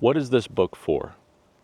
What is this book for?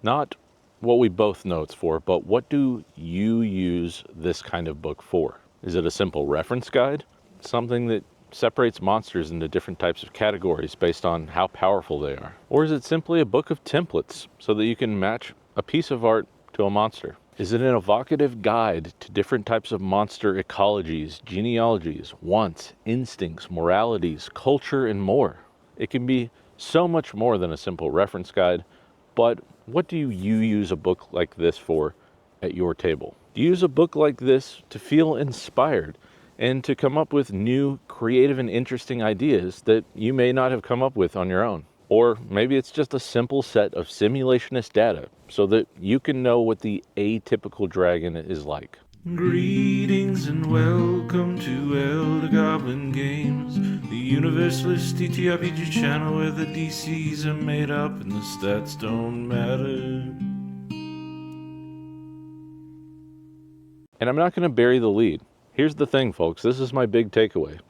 Not what we both know it's for, but what do you use this kind of book for? Is it a simple reference guide? Something that separates monsters into different types of categories based on how powerful they are? Or is it simply a book of templates so that you can match a piece of art to a monster? Is it an evocative guide to different types of monster ecologies, genealogies, wants, instincts, moralities, culture, and more? It can be so much more than a simple reference guide, but what do you use a book like this for at your table? Do you use a book like this to feel inspired and to come up with new, creative, and interesting ideas that you may not have come up with on your own? Or maybe it's just a simple set of simulationist data so that you can know what the atypical dragon is like. Greetings and welcome to Elder Goblin Games, the universalist TTRPG channel where the DCs are made up and the stats don't matter. And I'm not going to bury the lead. Here's the thing, folks. This is my big takeaway.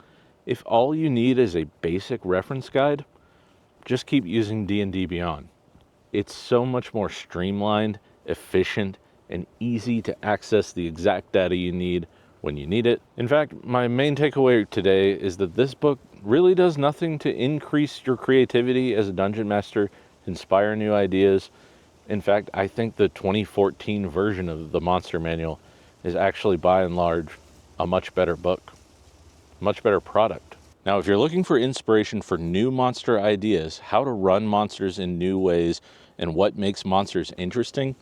If all you need is a basic reference guide, just keep using D&D Beyond. It's so much more streamlined, efficient, and easy to access the exact data you need when you need it. In fact, my main takeaway today is that this book really does nothing to increase your creativity as a dungeon master, inspire new ideas. In fact, I think the 2014 version of the Monster Manual is actually, by and large, a much better book, much better product. Now, if you're looking for inspiration for new monster ideas, how to run monsters in new ways, and what makes monsters interesting,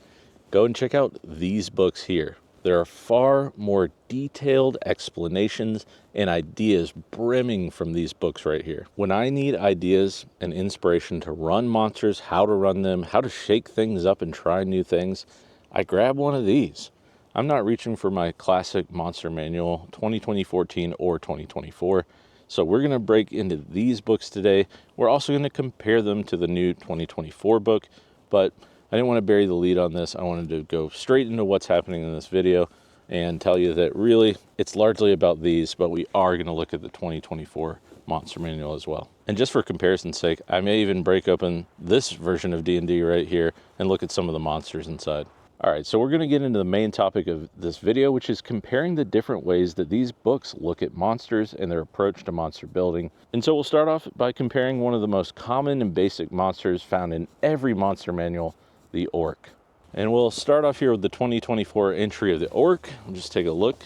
go and check out these books here. There are far more detailed explanations and ideas brimming from these books right here. When I need ideas and inspiration to run monsters, how to run them, how to shake things up and try new things, I grab one of these. I'm not reaching for my classic Monster Manual 2014 or 2024. So we're going to break into these books today. We're also going to compare them to the new 2024 book, but I didn't want to bury the lead on this. I wanted to go straight into what's happening in this video and tell you that really it's largely about these, but we are going to look at the 2024 Monster Manual as well. And just for comparison's sake, I may even break open this version of D&D right here and look at some of the monsters inside. All right, so we're going to get into the main topic of this video, which is comparing the different ways that these books look at monsters and their approach to monster building. And so we'll start off by comparing one of the most common and basic monsters found in every monster manual, the orc. And we'll start off here with the 2024 entry of the orc. We'll just take a look.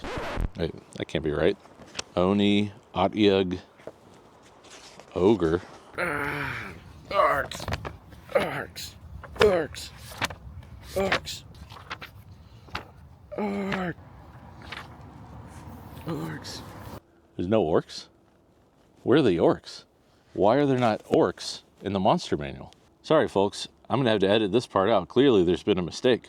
Wait, that can't be right. Oni, Otyug, Ogre. Orcs! Orcs! Orcs! Orcs! Orcs. There's no orcs? Where are the orcs? Why are there not orcs in the monster manual? Sorry, folks. I'm going to have to edit this part out. Clearly, there's been a mistake.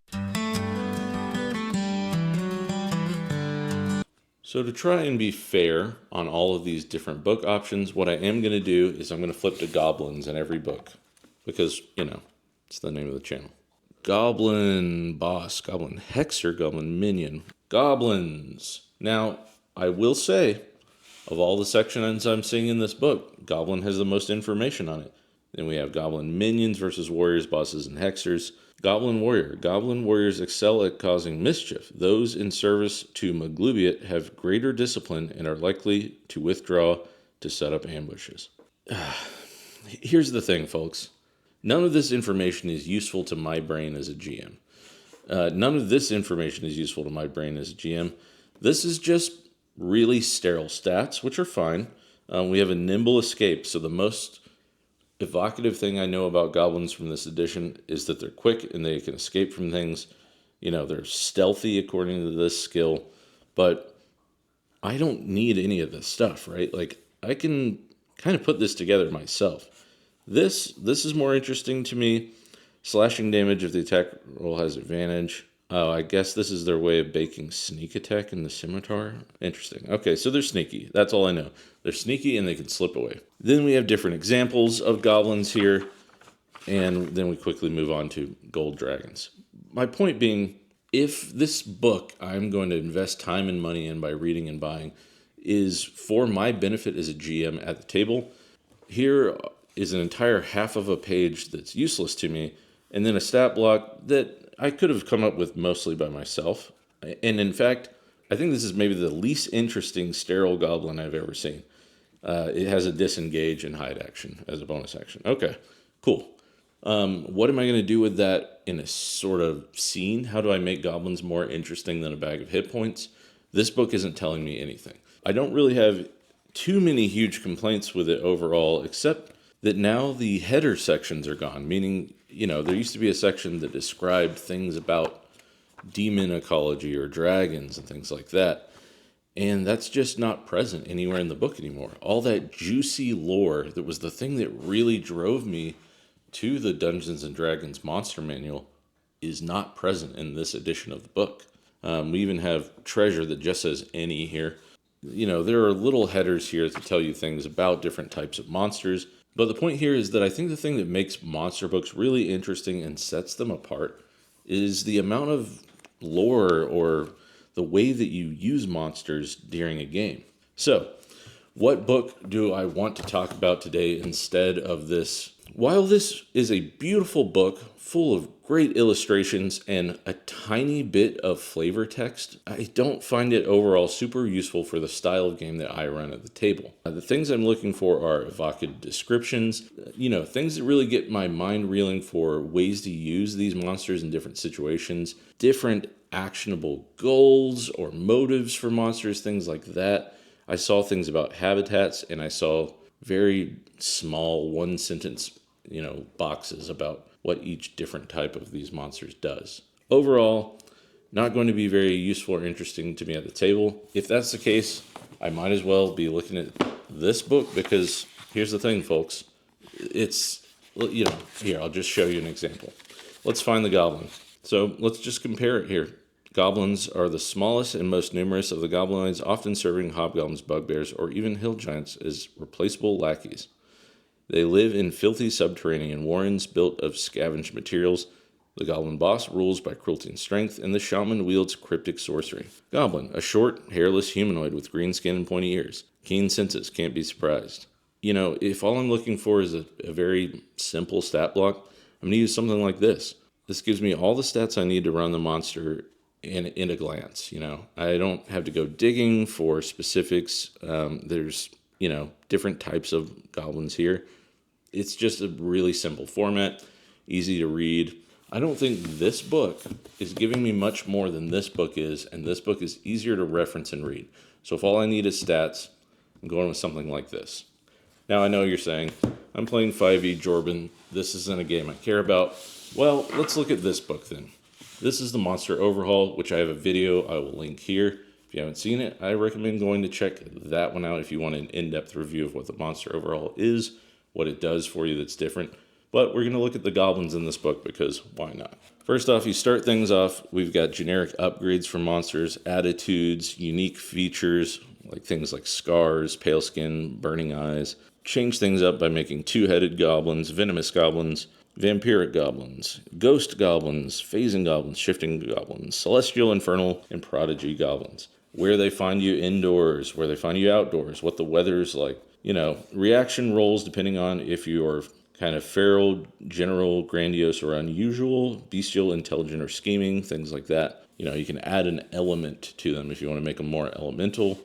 So to try and be fair on all of these different book options, what I am going to do is I'm going to flip to goblins in every book. Because, you know, it's the name of the channel. Goblin boss, goblin hexer, goblin minion, goblins. Now, I will say, of all the sections I'm seeing in this book, goblin has the most information on it. Then we have goblin minions versus warriors, bosses, and hexers. Goblin warrior. Goblin warriors excel at causing mischief. Those in service to Maglubiet have greater discipline and are likely to withdraw to set up ambushes. Here's the thing, folks. None of this information is useful to my brain as a GM. None of this information is useful to my brain as a GM. This is just really sterile stats, which are fine. We have a nimble escape, so the most evocative thing I know about goblins from this edition is that they're quick and they can escape from things. You know, they're stealthy according to this skill, but I don't need any of this stuff, right? Like, I can kind of put this together myself. This is more interesting to me. Slashing damage if the attack roll has advantage. Oh, I guess this is their way of baking sneak attack in the scimitar. Interesting. Okay, so they're sneaky. That's all I know. They're sneaky and they can slip away. Then we have different examples of goblins here. And then we quickly move on to gold dragons. My point being, if this book I'm going to invest time and money in by reading and buying is for my benefit as a GM at the table, here is an entire half of a page that's useless to me, and then a stat block that I could have come up with mostly by myself. And in fact, I think this is maybe the least interesting sterile goblin I've ever seen. It has a disengage and hide action as a bonus action. Okay, cool. What am I going to do with that in a sort of scene? How do I make goblins more interesting than a bag of hit points? This book isn't telling me anything. I don't really have too many huge complaints with it overall, except that now the header sections are gone, meaning, there used to be a section that described things about demon ecology or dragons and things like that. And that's just not present anywhere in the book anymore. All that juicy lore that was the thing that really drove me to the Dungeons and Dragons Monster Manual is not present in this edition of the book. We even have treasure that just says any here. There are little headers here to tell you things about different types of monsters. But the point here is that I think the thing that makes monster books really interesting and sets them apart is the amount of lore or the way that you use monsters during a game. So, what book do I want to talk about today instead of this? While this is a beautiful book full of great illustrations and a tiny bit of flavor text, I don't find it overall super useful for the style of game that I run at the table. The things I'm looking for are evocative descriptions, things that really get my mind reeling for ways to use these monsters in different situations, different actionable goals or motives for monsters, things like that. I saw things about habitats, and I saw very small one-sentence, boxes about what each different type of these monsters does. Overall, not going to be very useful or interesting to me at the table. If that's the case, I might as well be looking at this book, because here's the thing, folks. It's, here, I'll just show you an example. Let's find the goblin. So let's just compare it here. Goblins are the smallest and most numerous of the goblinoids, often serving hobgoblins, bugbears, or even hill giants as replaceable lackeys. They live in filthy subterranean warrens built of scavenged materials. The goblin boss rules by cruelty and strength, and the shaman wields cryptic sorcery. Goblin, a short, hairless humanoid with green skin and pointy ears. Keen senses, can't be surprised. If all I'm looking for is a very simple stat block, I'm going to use something like this. This gives me all the stats I need to run the monster in a glance. I don't have to go digging for specifics. There's, different types of goblins here. It's just a really simple format, easy to read. I don't think this book is giving me much more than this book is, and this book is easier to reference and read. So if all I need is stats, I'm going with something like this. Now I know you're saying, I'm playing 5e Jorban, this isn't a game I care about. Well, let's look at this book then. This is the Monster Overhaul, which I have a video I will link here. If you haven't seen it, I recommend going to check that one out if you want an in-depth review of what the Monster Overhaul is, what it does for you that's different. But we're going to look at the goblins in this book, because why not? First off, you start things off, we've got generic upgrades for monsters, attitudes, unique features, like things like scars, pale skin, burning eyes. Change things up by making two-headed goblins, venomous goblins, vampiric goblins, ghost goblins, phasing goblins, shifting goblins, celestial, infernal, and prodigy goblins. Where they find you indoors, where they find you outdoors, what the weather's like. Reaction rolls depending on if you're kind of feral, general, grandiose, or unusual, bestial, intelligent, or scheming, things like that. You can add an element to them if you want to make them more elemental.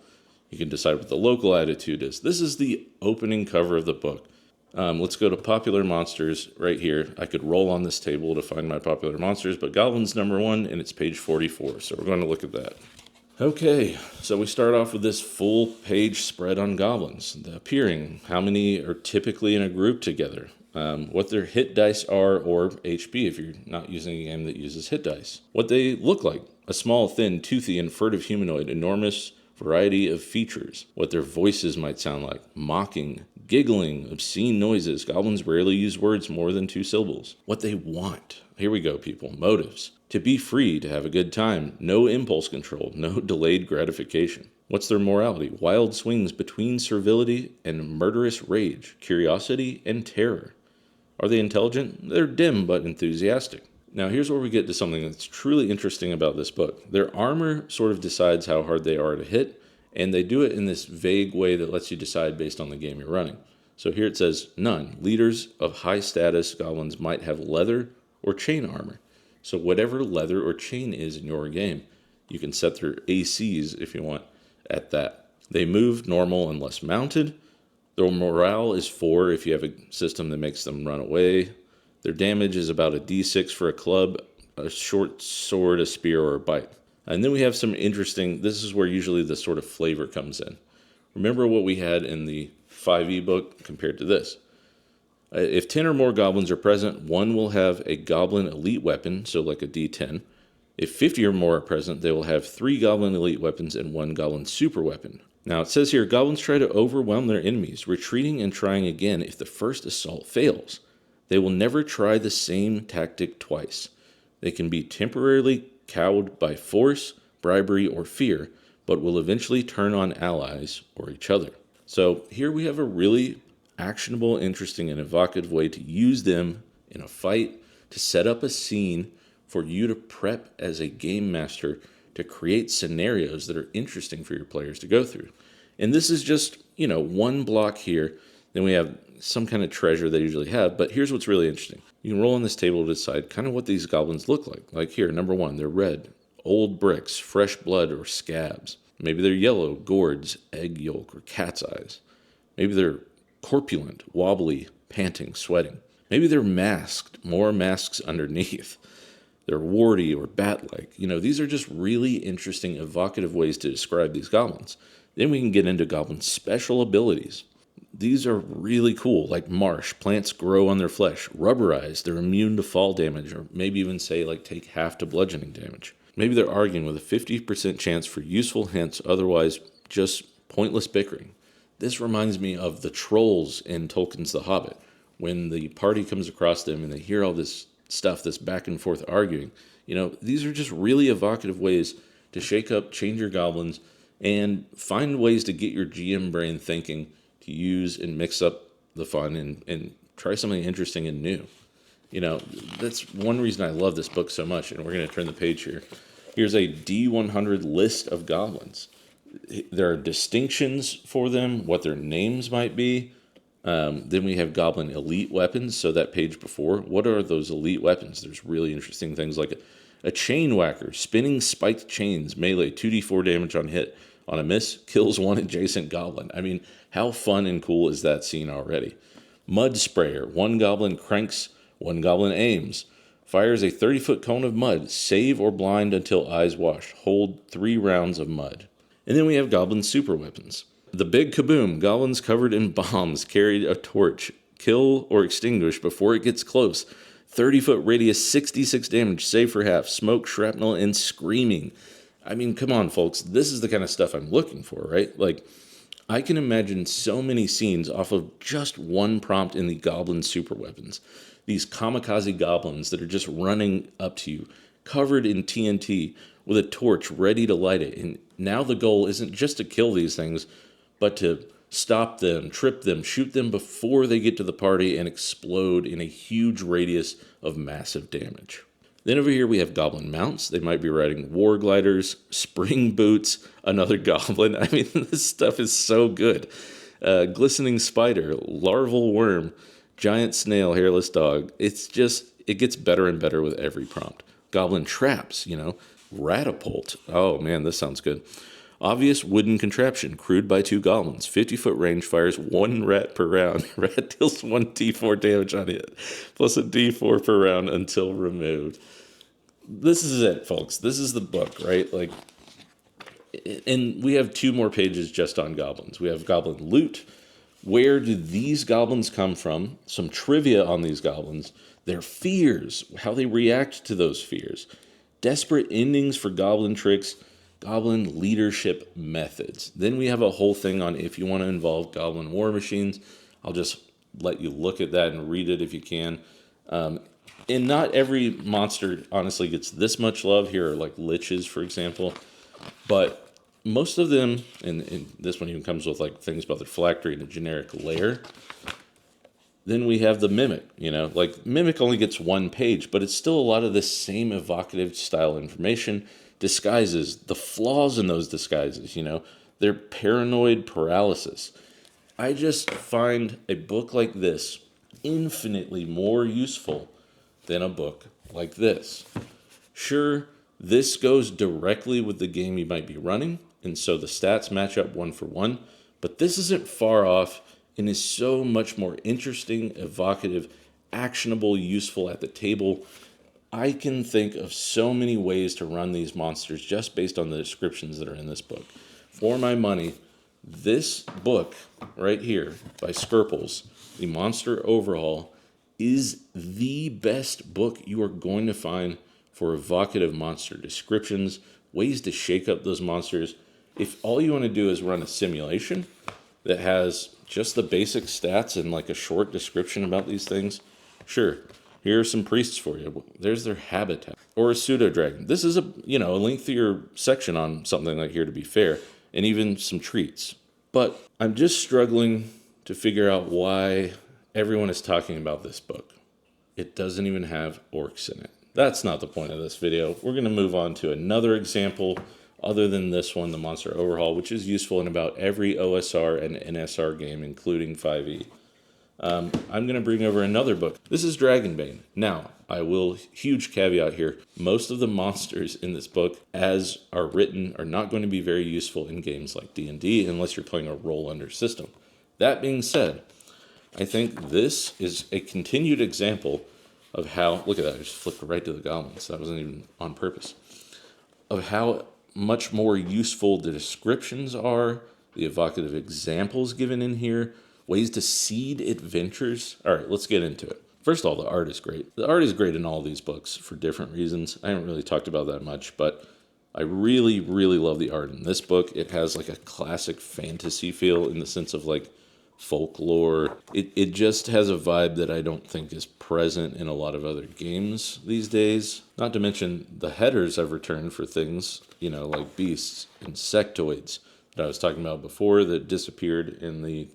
You can decide what the local attitude is. This is the opening cover of the book. Let's go to popular monsters right here. I could roll on this table to find my popular monsters, but Goblin's number 1, and it's page 44, so we're going to look at that. Okay, so we start off with this full page spread on goblins. The appearing, how many are typically in a group together, what their hit dice are, or HP if you're not using a game that uses hit dice. What they look like, a small, thin, toothy, and furtive humanoid, enormous variety of features. What their voices might sound like, mocking, giggling, obscene noises. Goblins rarely use words more than 2 syllables. What they want. Here we go, people. Motives. To be free, to have a good time. No impulse control. No delayed gratification. What's their morality? Wild swings between servility and murderous rage. Curiosity and terror. Are they intelligent? They're dim but enthusiastic. Now here's where we get to something that's truly interesting about this book. Their armor sort of decides how hard they are to hit, and they do it in this vague way that lets you decide based on the game you're running. So here it says, none. Leaders of high status goblins might have leather or chain armor. So whatever leather or chain is in your game, you can set their ACs if you want at that. They move normal unless mounted. Their morale is 4 if you have a system that makes them run away. Their damage is about a d6 for a club, a short sword, a spear, or a bite. And then we have some interesting, this is where usually the sort of flavor comes in. Remember what we had in the 5e book compared to this. If 10 or more goblins are present, one will have a goblin elite weapon, so like a d10. If 50 or more are present, they will have 3 goblin elite weapons and 1 goblin super weapon. Now it says here, goblins try to overwhelm their enemies, retreating and trying again if the first assault fails. They will never try the same tactic twice. They can be temporarily cowed by force, bribery, or fear, but will eventually turn on allies or each other. So here we have a really actionable, interesting, and evocative way to use them in a fight to set up a scene for you to prep as a game master to create scenarios that are interesting for your players to go through. And this is just, one block here. Then we have some kind of treasure they usually have. But here's what's really interesting. You can roll on this table to decide kind of what these goblins look like. Like here, number 1, they're red, old bricks, fresh blood, or scabs. Maybe they're yellow, gourds, egg yolk, or cat's eyes. Maybe they're corpulent, wobbly, panting, sweating. Maybe they're masked, more masks underneath. They're warty or bat-like. These are just really interesting, evocative ways to describe these goblins. Then we can get into goblin special abilities. These are really cool, like marsh. Plants grow on their flesh. Rubberized, they're immune to fall damage, or maybe even say, take half to bludgeoning damage. Maybe they're arguing with a 50% chance for useful hints, otherwise just pointless bickering. This reminds me of the trolls in Tolkien's The Hobbit. When the party comes across them and they hear all this stuff, this back and forth arguing, these are just really evocative ways to shake up, change your goblins, and find ways to get your GM brain thinking to use and mix up the fun and try something interesting and new. That's one reason I love this book so much, and we're going to turn the page here. Here's a D100 list of goblins. There are distinctions for them, what their names might be. Then we have goblin elite weapons. So that page before, what are those elite weapons? There's really interesting things like a chain whacker, spinning spiked chains, melee, 2d4 damage on hit. On a miss, kills one adjacent goblin. I mean, how fun and cool is that scene already? Mud sprayer, 1 goblin cranks, 1 goblin aims. Fires a 30-foot cone of mud, save or blind until eyes washed. Hold 3 rounds of mud. And then we have goblin super weapons. The big kaboom, goblins covered in bombs carried a torch. Kill or extinguish before it gets close. 30-foot radius, 66 damage, save for half. Smoke, shrapnel, and screaming. I mean, come on, folks. This is the kind of stuff I'm looking for, right? I can imagine so many scenes off of just one prompt in the goblin super weapons. These kamikaze goblins that are just running up to you, covered in TNT, with a torch ready to light it. And now the goal isn't just to kill these things, but to stop them, trip them, shoot them before they get to the party and explode in a huge radius of massive damage. Then over here we have goblin mounts. They might be riding war gliders, spring boots, another goblin. I mean, this stuff is so good. Glistening spider, larval worm, giant snail, hairless dog. It gets better and better with every prompt. Goblin traps, ratapult. Oh man, this sounds good. Obvious wooden contraption, crewed by 2 goblins. 50-foot range, fires 1 rat per round. Rat deals 1 d4 damage on hit, plus a d4 per round until removed. This is it, folks. This is the book, right? And we have 2 more pages just on goblins. We have goblin loot. Where do these goblins come from? Some trivia on these goblins. Their fears, how they react to those fears. Desperate endings for goblin tricks. Goblin leadership methods. Then we have a whole thing on if you want to involve goblin war machines. I'll just let you look at that and read it if you can. And not every monster, honestly, gets this much love. Here are liches, for example. But most of them, and this one even comes with things about their phylactery and a generic lair. Then we have the mimic, Mimic only gets 1 page, but it's still a lot of the same evocative style information. Disguises, the flaws in those disguises, their paranoid paralysis. I just find a book like this infinitely more useful than a book like this. Sure, this goes directly with the game you might be running, and so the stats match up one for one, but this isn't far off and is so much more interesting, evocative, actionable, useful at the table. I can think of so many ways to run these monsters just based on the descriptions that are in this book. For my money, this book right here by Skirples, the Monster Overhaul, is the best book you are going to find for evocative monster descriptions, ways to shake up those monsters. If all you want to do is run a simulation that has just the basic stats and like a short description about these things, sure, here are some priests for you. There's their habitat. Or a pseudo dragon. This is a lengthier section on something like here, to be fair, and even some treats. But I'm just struggling to figure out why everyone is talking about this book. It doesn't even have orcs in it. That's not the point of this video. We're going to move on to another example other than this one, the Monster Overhaul, which is useful in about every OSR and NSR game, including 5e. I'm going to bring over another book. This is Dragonbane. Now, I will, huge caveat here, most of the monsters in this book, as are written, are not going to be very useful in games like D&D unless you're playing a roll-under system. That being said, I think this is a continued example of how, look at that, I just flipped right to the goblins, that wasn't even on purpose, of how much more useful the descriptions are, the evocative examples given in here, ways to seed adventures. All right, let's get into it. First of all, the art is great. The art is great in all these books for different reasons. I haven't really talked about that much, but I really, really love the art in this book. It has like a classic fantasy feel in the sense of like folklore. It just has a vibe that I don't think is present in a lot of other games these days. Not to mention the headers have returned for things, like beasts, insectoids that I was talking about before that disappeared in the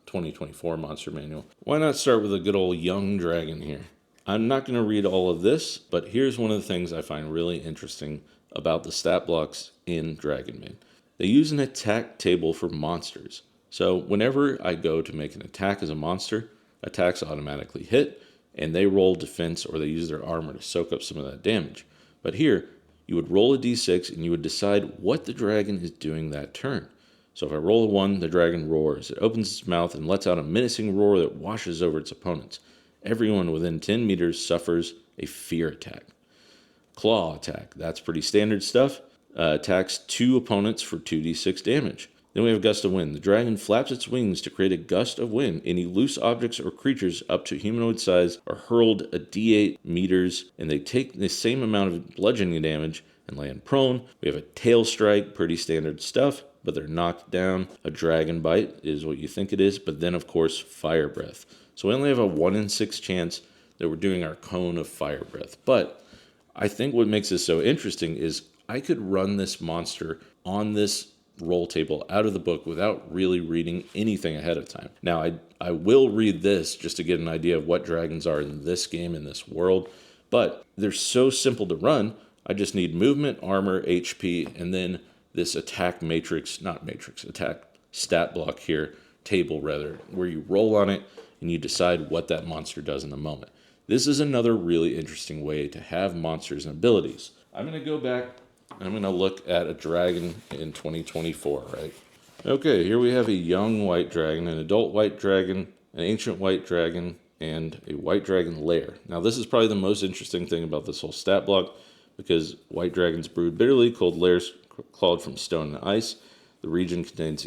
2024 Monster Manual. Why not start with a good old young dragon here? I'm not going to read all of this, but here's one of the things I find really interesting about the stat blocks in Dragonbane. They use an attack table for monsters. So whenever I go to make an attack as a monster, attacks automatically hit, and they roll defense or they use their armor to soak up some of that damage. But here, you would roll a d6 and you would decide what the dragon is doing that turn. So if I roll a 1, the dragon roars. It opens its mouth and lets out a menacing roar that washes over its opponents. Everyone within 10 meters suffers a fear attack. Claw attack, that's pretty standard stuff. Attacks 2 opponents for 2d6 damage. Then we have Gust of Wind. The dragon flaps its wings to create a gust of wind. Any loose objects or creatures up to humanoid size are hurled a d8 meters, and they take the same amount of bludgeoning damage and land prone. We have a Tail Strike, pretty standard stuff, but they're knocked down. A Dragon Bite is what you think it is, but then, of course, Fire Breath. So we only have a 1 in 6 chance that we're doing our Cone of Fire Breath. But I think what makes this so interesting is I could run this monster on this roll table out of the book without really reading anything ahead of time. Now, I will read this just to get an idea of what dragons are in this game, in this world, but they're so simple to run. I just need movement, armor, HP, and then this attack stat block here, table rather, where you roll on it and you decide what that monster does in the moment. This is another really interesting way to have monsters and abilities. I'm going to go back. I'm going to look at a dragon in 2024, right? Okay, here we have a young white dragon, an adult white dragon, an ancient white dragon, and a white dragon lair. Now, this is probably the most interesting thing about this whole stat block, because white dragons brood bitterly, cold lairs clawed from stone and ice. The region contains,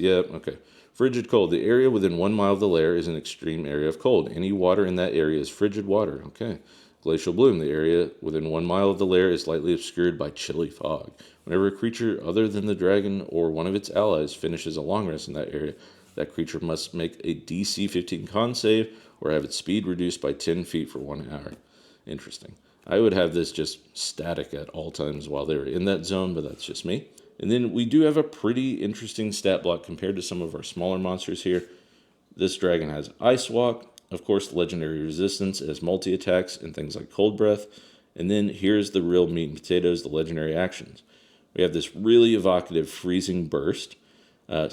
frigid cold. The area within 1 mile of the lair is an extreme area of cold. Any water in that area is frigid water. Okay. Glacial bloom. The area within 1 mile of the lair is lightly obscured by chilly fog. Whenever a creature other than the dragon or one of its allies finishes a long rest in that area, that creature must make a DC 15 con save or have its speed reduced by 10 feet for 1 hour. Interesting. I would have this just static at all times while they're in that zone, but that's just me. And then we do have a pretty interesting stat block compared to some of our smaller monsters here. This dragon has Ice Walk, of course, legendary resistance as multi-attacks and things like Cold Breath. And then here's the real meat and potatoes, the legendary actions. We have this really evocative Freezing Burst.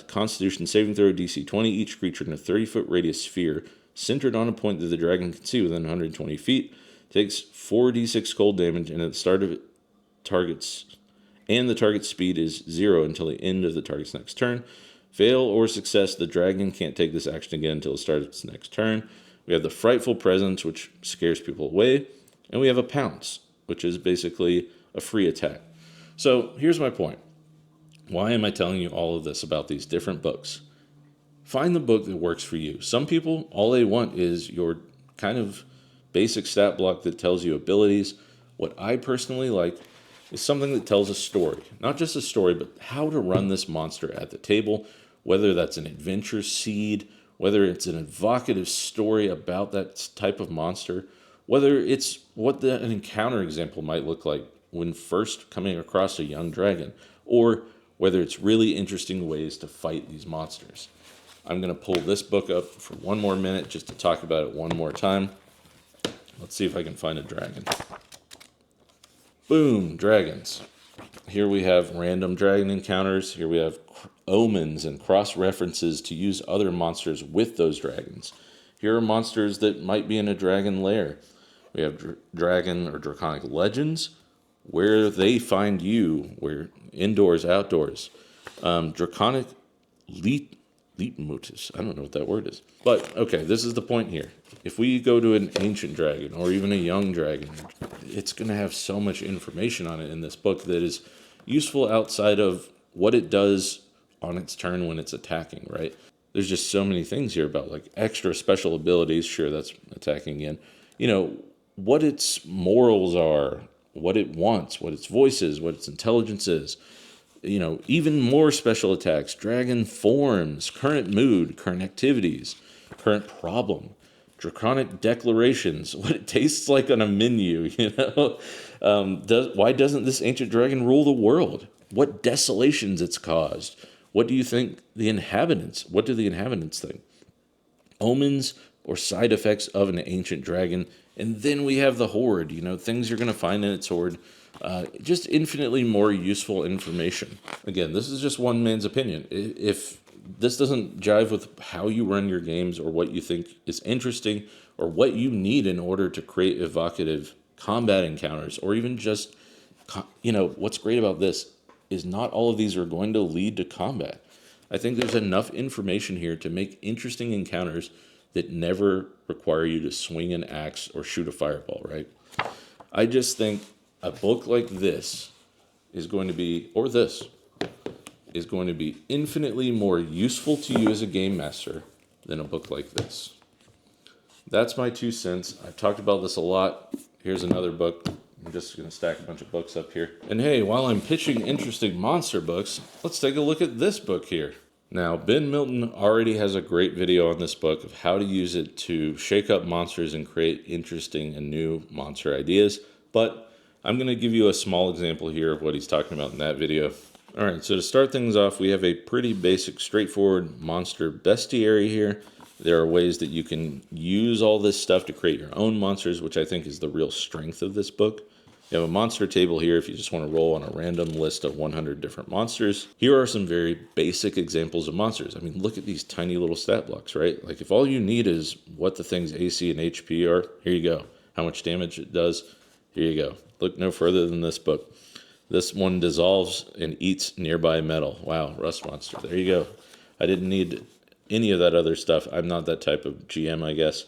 Constitution saving throw DC 20. Each creature in a 30-foot radius sphere centered on a point that the dragon can see within 120 feet takes 4d6 cold damage, and at the start of it, the target's speed is 0 until the end of the target's next turn. Fail or success, the dragon can't take this action again until the start of its next turn. We have the Frightful Presence, which scares people away. And we have a Pounce, which is basically a free attack. So here's my point. Why am I telling you all of this about these different books? Find the book that works for you. Some people, all they want is your kind of basic stat block that tells you abilities. What I personally like is something that tells a story. Not just a story, but how to run this monster at the table, whether that's an adventure seed, whether it's an evocative story about that type of monster, whether it's what an encounter example might look like when first coming across a young dragon, or whether it's really interesting ways to fight these monsters. I'm going to pull this book up for one more minute just to talk about it one more time. Let's see if I can find a dragon. Boom, dragons. Here we have random dragon encounters. Here we have omens and cross-references to use other monsters with those dragons. Here are monsters that might be in a dragon lair. We have dragon or draconic legends, where they find you, where indoors, outdoors. Draconic Leitmotus. I don't know what that word is. But, okay, this is the point here. If we go to an ancient dragon or even a young dragon, it's going to have so much information on it in this book that is useful outside of what it does on its turn when it's attacking, right? There's just so many things here about like extra special abilities. Sure, that's attacking again. You know, what its morals are, what it wants, what its voice is, what its intelligence is. You know, even more special attacks, dragon forms, current mood, current activities, current problem, draconic declarations, what it tastes like on a menu, you know. Why doesn't this ancient dragon rule the world? What desolations it's caused? What do you think what do the inhabitants think? Omens or side effects of an ancient dragon. And then we have the horde, you know, things you're going to find in its horde. Just infinitely more useful information. Again, this is just one man's opinion. If this doesn't jive with how you run your games or what you think is interesting or what you need in order to create evocative combat encounters, or even just, you know, what's great about this is not all of these are going to lead to combat. I think there's enough information here to make interesting encounters that never require you to swing an axe or shoot a fireball, right? I just think a book like this is going to be, or this, is going to be infinitely more useful to you as a game master than a book like this. That's my 2 cents. I've talked about this a lot. Here's another book. I'm just going to stack a bunch of books up here. And hey, while I'm pitching interesting monster books, let's take a look at this book here. Now, Ben Milton already has a great video on this book of how to use it to shake up monsters and create interesting and new monster ideas. But I'm going to give you a small example here of what he's talking about in that video. All right, so to start things off, we have a pretty basic, straightforward monster bestiary here. There are ways that you can use all this stuff to create your own monsters, which I think is the real strength of this book. You have a monster table here if you just want to roll on a random list of 100 different monsters. Here are some very basic examples of monsters. I mean, look at these tiny little stat blocks, right? Like if all you need is what the thing's AC and HP are, here you go. How much damage it does, here you go. Look no further than this book. This one dissolves and eats nearby metal. Wow, rust monster. There you go. I didn't need any of that other stuff. I'm not that type of GM, I guess.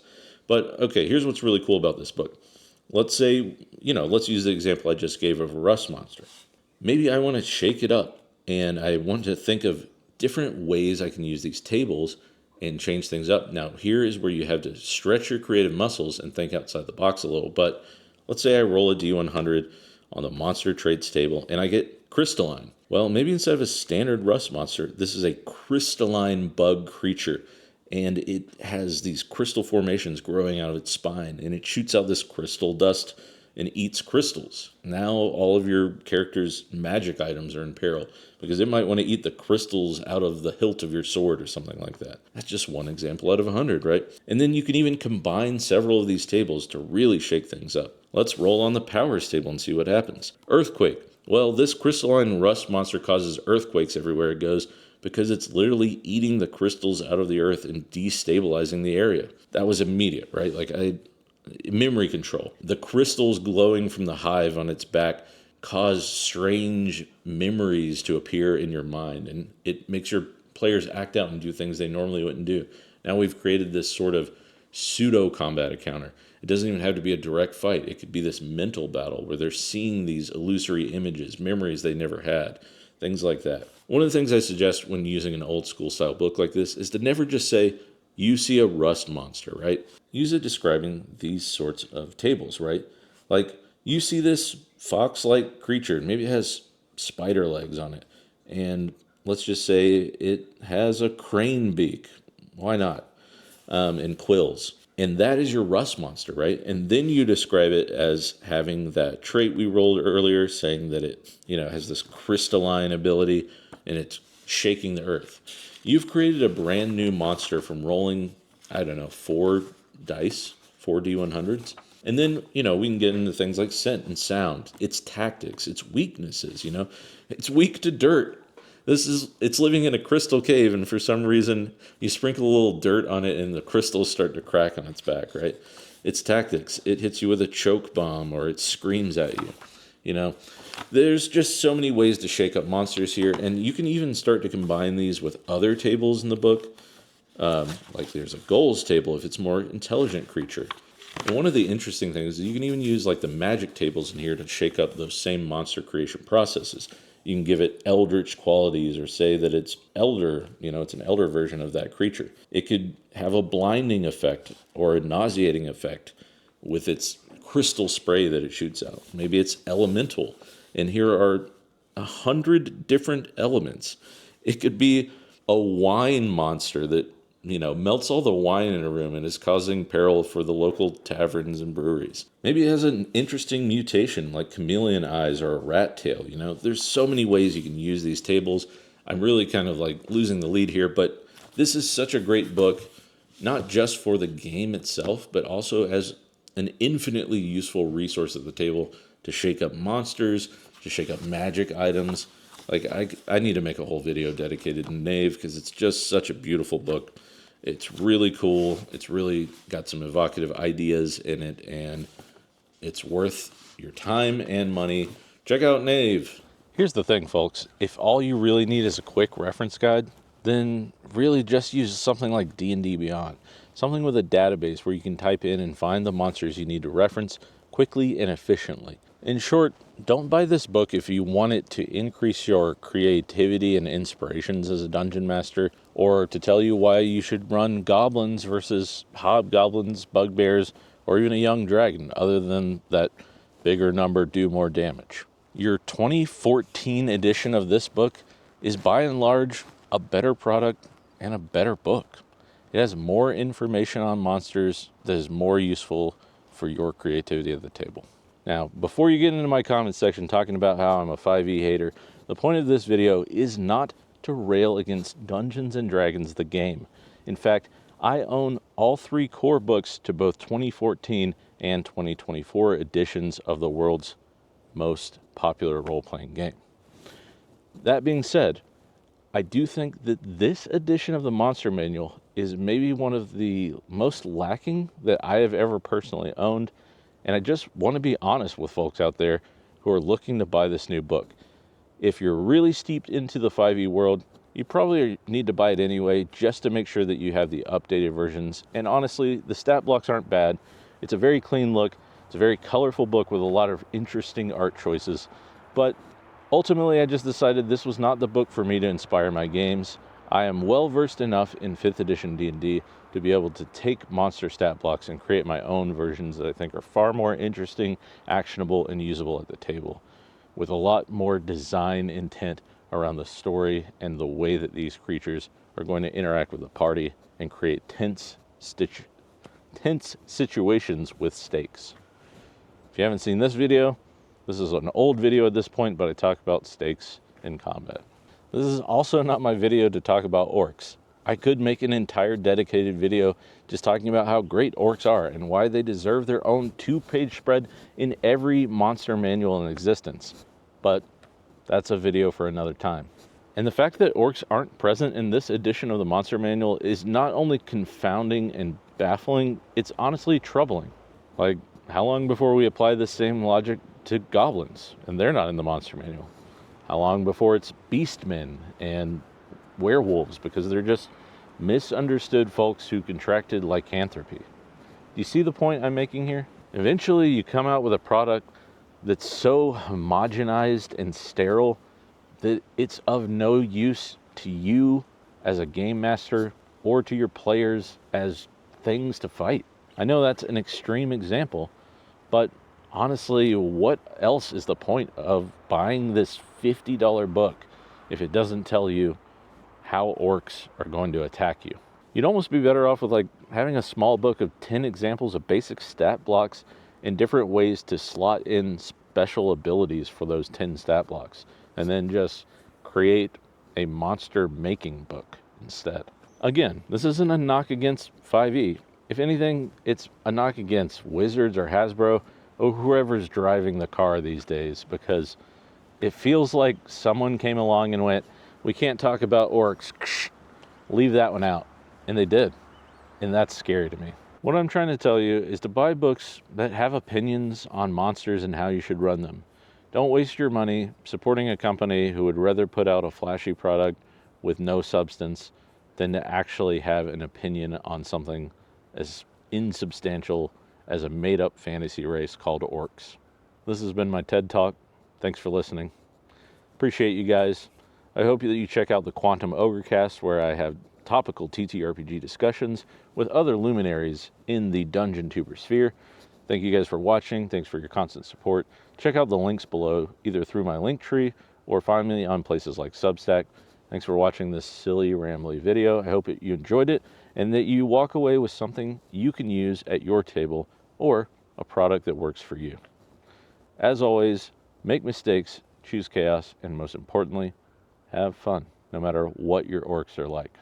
But, okay, here's what's really cool about this book. Let's say, let's use the example I just gave of a rust monster. Maybe I want to shake it up, and I want to think of different ways I can use these tables and change things up. Now, here is where you have to stretch your creative muscles and think outside the box a little. But let's say I roll a D100 on the monster traits table, and I get crystalline. Well, maybe instead of a standard rust monster, this is a crystalline bug creature. And it has these crystal formations growing out of its spine, and it shoots out this crystal dust and eats crystals. Now all of your character's magic items are in peril because it might want to eat the crystals out of the hilt of your sword or something like that. That's just one example out of 100, right? And then you can even combine several of these tables to really shake things up. Let's roll on the powers table and see what happens. Earthquake. Well, this crystalline rust monster causes earthquakes everywhere it goes, because it's literally eating the crystals out of the earth and destabilizing the area. That was immediate, right? Memory control. The crystals glowing from the hive on its back cause strange memories to appear in your mind, and it makes your players act out and do things they normally wouldn't do. Now we've created this sort of pseudo combat encounter. It doesn't even have to be a direct fight. It could be this mental battle where they're seeing these illusory images, memories they never had, things like that. One of the things I suggest when using an old school style book like this is to never just say, you see a rust monster, right? Use it describing these sorts of tables, right? Like, you see this fox-like creature, maybe it has spider legs on it, and let's just say it has a crane beak. Why not? And quills. And that is your rust monster, right? And then you describe it as having that trait we rolled earlier, saying that it, has this crystalline ability and it's shaking the earth. You've created a brand new monster from rolling, 4 dice, 4 D100s. And then, we can get into things like scent and sound, its tactics, its weaknesses, It's weak to dirt. It's living in a crystal cave, and for some reason, you sprinkle a little dirt on it and the crystals start to crack on its back, right? Its tactics, it hits you with a choke bomb or it screams at you, There's just so many ways to shake up monsters here, and you can even start to combine these with other tables in the book. Like there's a goals table if it's more intelligent creature. And one of the interesting things is you can even use like the magic tables in here to shake up those same monster creation processes. You can give it eldritch qualities or say that it's elder, it's an elder version of that creature. It could have a blinding effect or a nauseating effect with its crystal spray that it shoots out. Maybe it's elemental. And here are 100 different elements. It could be a wine monster that, melts all the wine in a room and is causing peril for the local taverns and breweries. Maybe it has an interesting mutation like chameleon eyes or a rat tail. There's so many ways you can use these tables. I'm really kind of like losing the lead here, but this is such a great book, not just for the game itself, but also as an infinitely useful resource at the table to shake up monsters, to shake up magic items. Like I need to make a whole video dedicated to Knave because it's just such a beautiful book. It's really cool. It's really got some evocative ideas in it, and it's worth your time and money. Check out Knave. Here's the thing, folks. If all you really need is a quick reference guide, then really just use something like D&D Beyond. Something with a database where you can type in and find the monsters you need to reference quickly and efficiently. In short, don't buy this book if you want it to increase your creativity and inspirations as a dungeon master, or to tell you why you should run goblins versus hobgoblins, bugbears, or even a young dragon, other than that bigger number do more damage. Your 2014 edition of this book is by and large a better product and a better book. It has more information on monsters that is more useful for your creativity at the table. Now, before you get into my comment section talking about how I'm a 5e hater, the point of this video is not to rail against Dungeons & Dragons the game. In fact, I own all 3 core books to both 2014 and 2024 editions of the world's most popular role-playing game. That being said, I do think that this edition of the Monster Manual is maybe one of the most lacking that I have ever personally owned. And I just want to be honest with folks out there who are looking to buy this new book. If you're really steeped into the 5e world, you probably need to buy it anyway, just to make sure that you have the updated versions. And honestly, the stat blocks aren't bad. It's a very clean look. It's a very colorful book with a lot of interesting art choices. But ultimately, I just decided this was not the book for me to inspire my games. I am well versed enough in 5th edition D&D to be able to take monster stat blocks and create my own versions that I think are far more interesting, actionable, and usable at the table, with a lot more design intent around the story and the way that these creatures are going to interact with the party and create tense situations with stakes. If you haven't seen this video, this is an old video at this point, but I talk about stakes in combat. This is also not my video to talk about orcs. I could make an entire dedicated video just talking about how great orcs are and why they deserve their own 2-page spread in every monster manual in existence. But that's a video for another time. And the fact that orcs aren't present in this edition of the Monster Manual is not only confounding and baffling, it's honestly troubling. Like, how long before we apply the same logic to goblins, and they're not in the Monster Manual? How long before it's beastmen and werewolves, because they're just misunderstood folks who contracted lycanthropy? Do you see the point I'm making here? Eventually, you come out with a product that's so homogenized and sterile that it's of no use to you as a game master or to your players as things to fight. I know that's an extreme example, but honestly, what else is the point of buying this $50 book if it doesn't tell you how orcs are going to attack you? You'd almost be better off with like having a small book of 10 examples of basic stat blocks and different ways to slot in special abilities for those 10 stat blocks, and then just create a monster making book instead. Again, this isn't a knock against 5e. If anything, it's a knock against Wizards or Hasbro or whoever's driving the car these days, because it feels like someone came along and went, we can't talk about orcs, leave that one out. And they did. And that's scary to me. What I'm trying to tell you is to buy books that have opinions on monsters and how you should run them. Don't waste your money supporting a company who would rather put out a flashy product with no substance than to actually have an opinion on something as insubstantial as a made-up fantasy race called orcs. This has been my TED Talk. Thanks for listening. Appreciate you guys. I hope that you check out the Quantum Ogre Cast, where I have topical TTRPG discussions with other luminaries in the Dungeon Tuber sphere. Thank you guys for watching. Thanks for your constant support. Check out the links below, either through my link tree or find me on places like Substack. Thanks for watching this silly, rambly video. I hope that you enjoyed it and that you walk away with something you can use at your table or a product that works for you. As always, make mistakes, choose chaos, and most importantly, have fun, no matter what your orcs are like.